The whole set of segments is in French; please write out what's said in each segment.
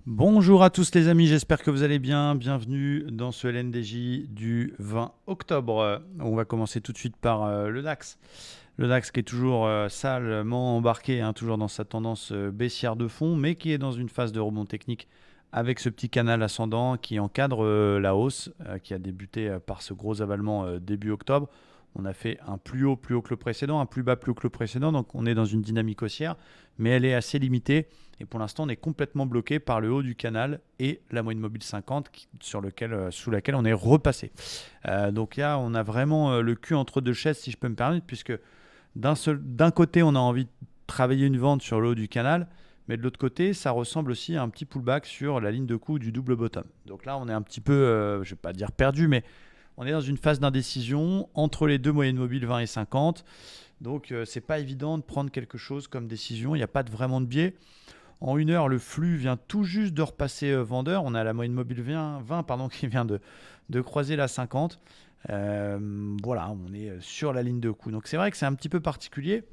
Bonjour à tous les amis, j'espère que vous allez bien. Bienvenue dans ce LNDJ du 20 octobre. On va commencer tout de suite par le DAX. Le DAX qui est toujours salement embarqué, toujours dans sa tendance baissière de fond, mais qui est dans une phase de rebond technique avec ce petit canal ascendant qui encadre la hausse, qui a débuté par ce gros avalement début octobre. On a fait un plus haut que le précédent, un plus bas plus haut que le précédent, donc on est dans une dynamique haussière, mais elle est assez limitée. Et pour l'instant, on est complètement bloqué par le haut du canal et la moyenne mobile 50 sous laquelle on est repassé. Donc là, on a vraiment le cul entre deux chaises, si je peux me permettre, puisque d'un côté, on a envie de travailler une vente sur le haut du canal, mais de l'autre côté, ça ressemble aussi à un petit pullback sur la ligne de coup du double bottom. Donc là, on est un petit peu, je ne vais pas dire perdu, mais on est dans une phase d'indécision entre les deux moyennes mobiles 20 et 50. Donc, c'est pas évident de prendre quelque chose comme décision. Il n'y a pas vraiment de biais. En une heure, le flux vient tout juste de repasser vendeur. On a la moyenne mobile 20 pardon, qui vient de croiser la 50. Voilà, on est sur la ligne de coup. Donc c'est vrai que c'est un petit peu particulier.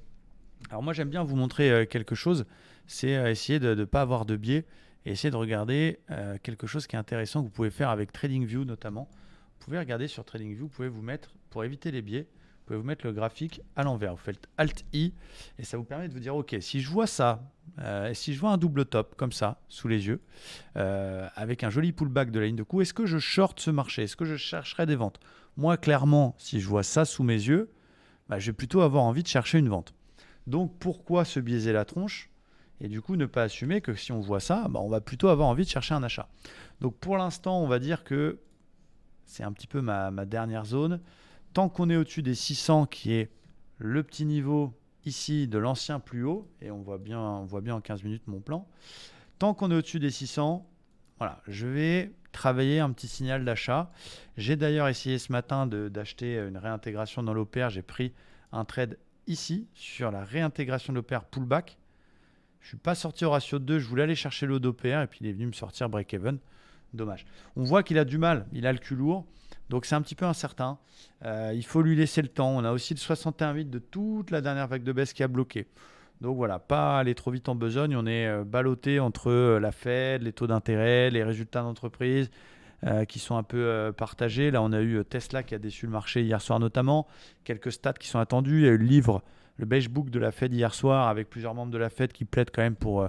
Alors moi j'aime bien vous montrer quelque chose, c'est essayer de ne pas avoir de biais et essayer de regarder quelque chose qui est intéressant que vous pouvez faire avec TradingView notamment. Vous pouvez regarder sur TradingView, vous pouvez vous mettre, pour éviter les biais, vous pouvez vous mettre le graphique à l'envers. Vous faites Alt-I et ça vous permet de vous dire, ok, si je vois ça, si je vois un double top comme ça, sous les yeux, avec un joli pullback de la ligne de coup, est-ce que je short ce marché? Est-ce que je chercherai des ventes? Moi, clairement, si je vois ça sous mes yeux, je vais plutôt avoir envie de chercher une vente. Donc, pourquoi se biaiser la tronche? Et du coup, ne pas assumer que si on voit ça, on va plutôt avoir envie de chercher un achat. Donc, pour l'instant, on va dire que c'est un petit peu ma dernière zone. Tant qu'on est au-dessus des 600, qui est le petit niveau ici de l'ancien plus haut, et on voit bien en 15 minutes mon plan, tant qu'on est au-dessus des 600, voilà, je vais travailler un petit signal d'achat. J'ai d'ailleurs essayé ce matin d'acheter une réintégration dans l'OPR. J'ai pris un trade ici sur la réintégration de l'OPR pullback. Je ne suis pas sorti au ratio de 2, je voulais aller chercher l'eau d'OPR et puis il est venu me sortir break-even. Dommage. On voit qu'il a du mal, il a le cul lourd, donc c'est un petit peu incertain. Il faut lui laisser le temps. On a aussi le 61,8 de toute la dernière vague de baisse qui a bloqué. Donc voilà, pas aller trop vite en besogne. On est ballotté entre la Fed, les taux d'intérêt, les résultats d'entreprise qui sont un peu partagés. Là, on a eu Tesla qui a déçu le marché hier soir notamment. Quelques stats qui sont attendus. Il y a eu le livre, le beige book de la Fed hier soir avec plusieurs membres de la Fed qui plaident quand même pour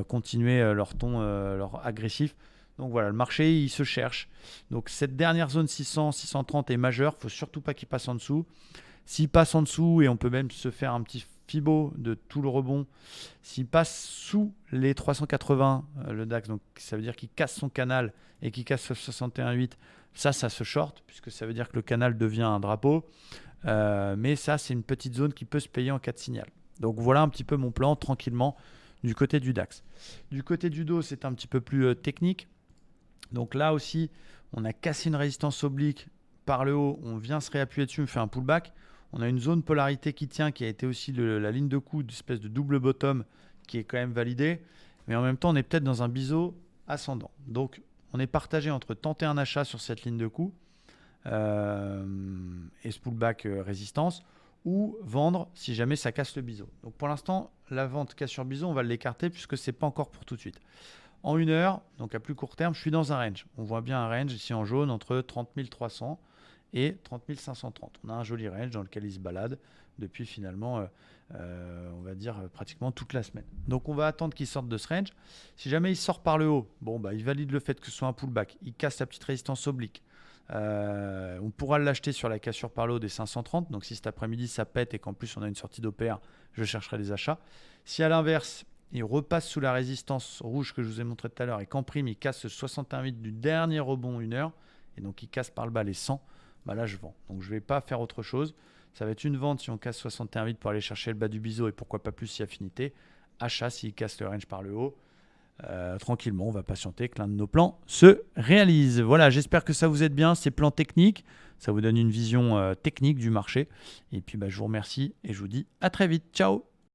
continuer leur ton leur agressif. Donc voilà, le marché, il se cherche. Donc cette dernière zone 600, 630 est majeure. Il ne faut surtout pas qu'il passe en dessous. S'il passe en dessous, et on peut même se faire un petit Fibo de tout le rebond, s'il passe sous les 380, le DAX, donc ça veut dire qu'il casse son canal et qu'il casse ce 61,8, ça se short, puisque ça veut dire que le canal devient un drapeau. Mais ça, c'est une petite zone qui peut se payer en cas de signal. Donc voilà un petit peu mon plan, tranquillement, du côté du DAX. Du côté du dos, c'est un petit peu plus technique. Donc là aussi, on a cassé une résistance oblique par le haut, on vient se réappuyer dessus, on fait un pullback. On a une zone polarité qui tient, qui a été aussi la ligne de coup d'espèce de double bottom qui est quand même validée. Mais en même temps, on est peut-être dans un biseau ascendant. Donc, on est partagé entre tenter un achat sur cette ligne de coup et ce pullback résistance, ou vendre si jamais ça casse le biseau. Donc pour l'instant, la vente cassure biseau, on va l'écarter puisque ce n'est pas encore pour tout de suite. En une heure, donc à plus court terme, je suis dans un range. On voit bien un range ici en jaune entre 30 300 et 30 530. On a un joli range dans lequel il se balade depuis finalement, on va dire, pratiquement toute la semaine. Donc on va attendre qu'il sorte de ce range. Si jamais il sort par le haut, il valide le fait que ce soit un pullback. Il casse la petite résistance oblique. On pourra l'acheter sur la cassure par le haut des 530. Donc si cet après-midi ça pète et qu'en plus on a une sortie d'OPR, je chercherai des achats. Si à l'inverse, il repasse sous la résistance rouge que je vous ai montré tout à l'heure et qu'en prime, il casse ce 61,8 du dernier rebond 1 heure, et donc il casse par le bas les 100, là je vends. Donc je ne vais pas faire autre chose. Ça va être une vente si on casse 61,8 pour aller chercher le bas du biseau et pourquoi pas plus si affinité. Achat s'il casse le range par le haut. Tranquillement, on va patienter que l'un de nos plans se réalise. Voilà, j'espère que ça vous aide bien, ces plans techniques. Ça vous donne une vision technique du marché. Et puis je vous remercie et je vous dis à très vite. Ciao!